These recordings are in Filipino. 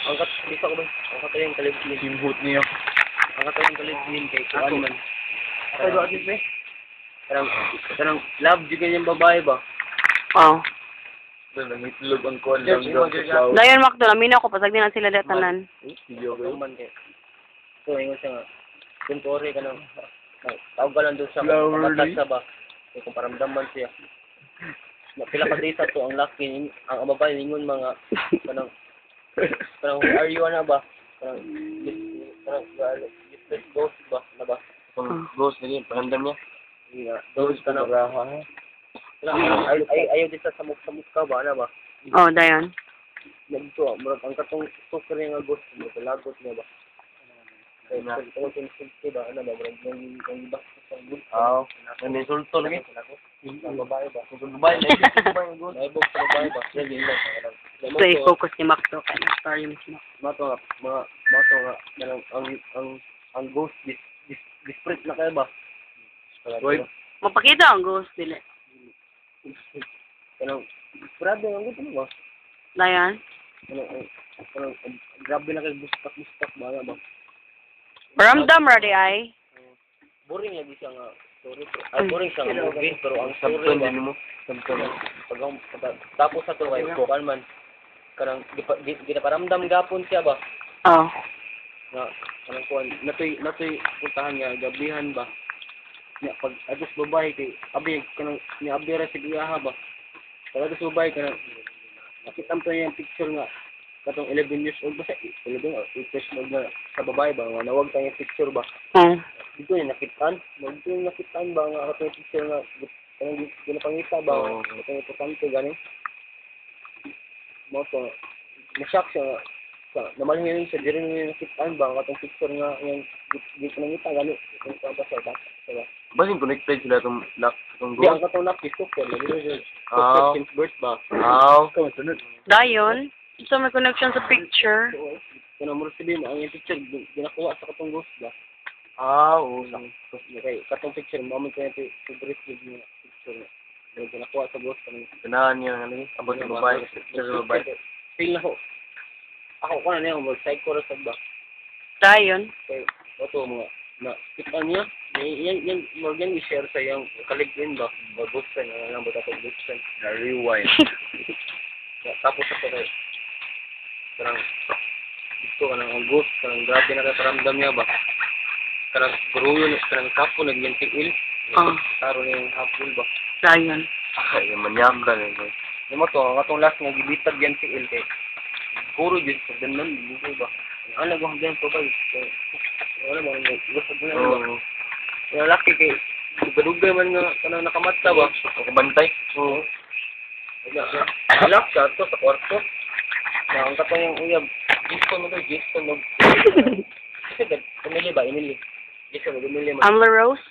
angkat bisa ko ba? Angkat yung kalibin. Simhut niya. Angkat yung kalibin kay kuan man. Ay, doon din, eh. Karang love juga yung babae ba? Oh. Doon, nangitlog ang kuwan lang. Dayon Mac doon, amin ako, pasag din na sila datanan. Iyo man kay. So ingon siya nga. Kuntore ka nang tawag ka lang doon sa kabatas sa ba? Kung paramdaman siya. Pila ka days to ang laki ang babae ningon mga kanang are you na ba? This ghost ba na ba? Ghost nila, paramdam niya. Yeah, those kanang ayaw din sa mukha ba na ba? Oh, dayon. Nagto, murag ang katong suker nga ghost mo, lagot niya ba? Ay, kung sinsulti ba, ano ba, murag yung iba sa ghost. Oo, nandisulto lagi. Ang babae ba? Kung babae, naibig ba yung ghost? Naibog sa babae ba? Yan lang. So, i-focus ni Mac to, kaya na-story mo si Mac. Mga ang ghost, disparate na kayo ba? Wait. Mapakita ang ghost, dili. Grabe ang ghost mo ba? Dayon. Grabe na kayo bustak ba nga ba? Paramdam ra di ay. Boring lagi siya nga story. Boring siya nga movie, pero ang story Samton ba? din mo. Samton. Tapos sa to kayo, kuan man. Karang ginaparamdam gapon siya ba? Oh. Nga, kanang kuan, natoy puntahan nga, gabihan ba? Nga, pag agos babae kay, abi, kanang, ni abi ra si Guyaha ba? Pag agos babae kanang, nakitam to niya yung picture nga, katong 11 years old ba siya? 11 or 8 years old na sa babae ba? Nga, nawag tayo yung picture ba? Dito yung nakitaan ba nga katong yung picture nga, kanang ginapangita ba? Katong importante, gani? Mo to, na-shock siya nga, namalingin siya, di rin yung nakitaan ba, katong picture nga, yung ginapangita, gani? Kung saan ba siya ba? Basin connected sila itong lock, itong Hindi, ang ghost. katong nakisok ko, Ah. since birth ba? Sunod. Dayon. So, may connection sa picture. Kung mo sabihin, ang yung picture, ginakuha sa katong ghost ba? Oo. Okay, katong picture, moment ko yung favorite yung picture na. Ginakuha sa ghost. Tanahan niya, ano yun? Abot sa babae. Sa babae. Feel na ko. Ako ko na niya, mag-psycho ra sa ba? Dayon. Okay, ito mga, na niya, yan i-share sa yung kaligwin ba? O ghost friend, ano lang ba ito ghost friend? Na-rewind. Tapos ako kayo, parang, ito ka ang ghost, parang grabe na kaparamdam niya ba? Parang guruyo, parang kapo, nag-yantig-il. Taro na yung hapul ba? Dayon. Ay, manyakan. Yung mo to, ang atong last nga gibitag yantig-il kay, puro dyan sa danan, buko ba? Ano ba hanggang to ba? Wala ba, gusto ko na ba? Yung laki kay, dugay man nga, kanang nakamata ba? Ako bantay. Oo. Lock siya to sa kwarto. Na ang katong yung uyab. Giston mo to, giston mo. Kasi Emily ba? Emily. Giston mo, Emily mo. Amla Rose.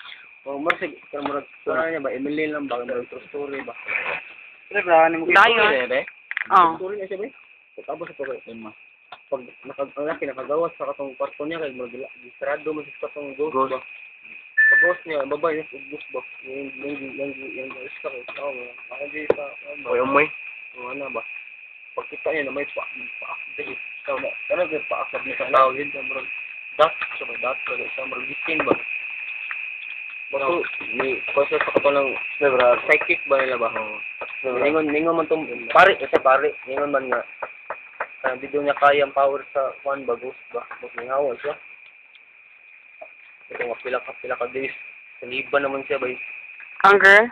O, marasig, karang murag niya ba? Emily lang ba? Murag true story ba? Dayon. Oh. Story na siya ba? Tapos ito kayo. Pag ang laki nakagawas sa katong kwarto niya, kaya mag-distrado mo sa katong ghost ba? Sa ghost niya, babae na sa ghost ba? Yung ghost ka ko. Oo, ako di sa... Oy, umoy. Ano ba? Pagkita niya na may paakdahit. Ano ba paakad niya sa tao yun? Dat sa marag bitin ba? Baso, may kosa sa katong psychic ba nila ba? Ningon man itong pari, ningon man nga. Di doon niya kaya ang power sa one ba, ghost ba? Mas may hawa siya. Ito nga pila ka days. Saliba naman siya ba? Hunger?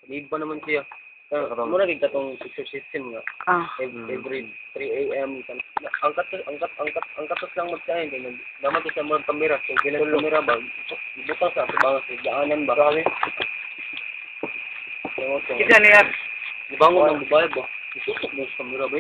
Saliba naman siya. Muna kay katong exorcism nga. Every 3 a.m. Ang katos lang magkain kay naman to sa mga kamera. So bilang kamera ba? Butang sa bangas daanan ba? Kita niya. Ibangon ng babae ba? Isutok mo sa kamera ba?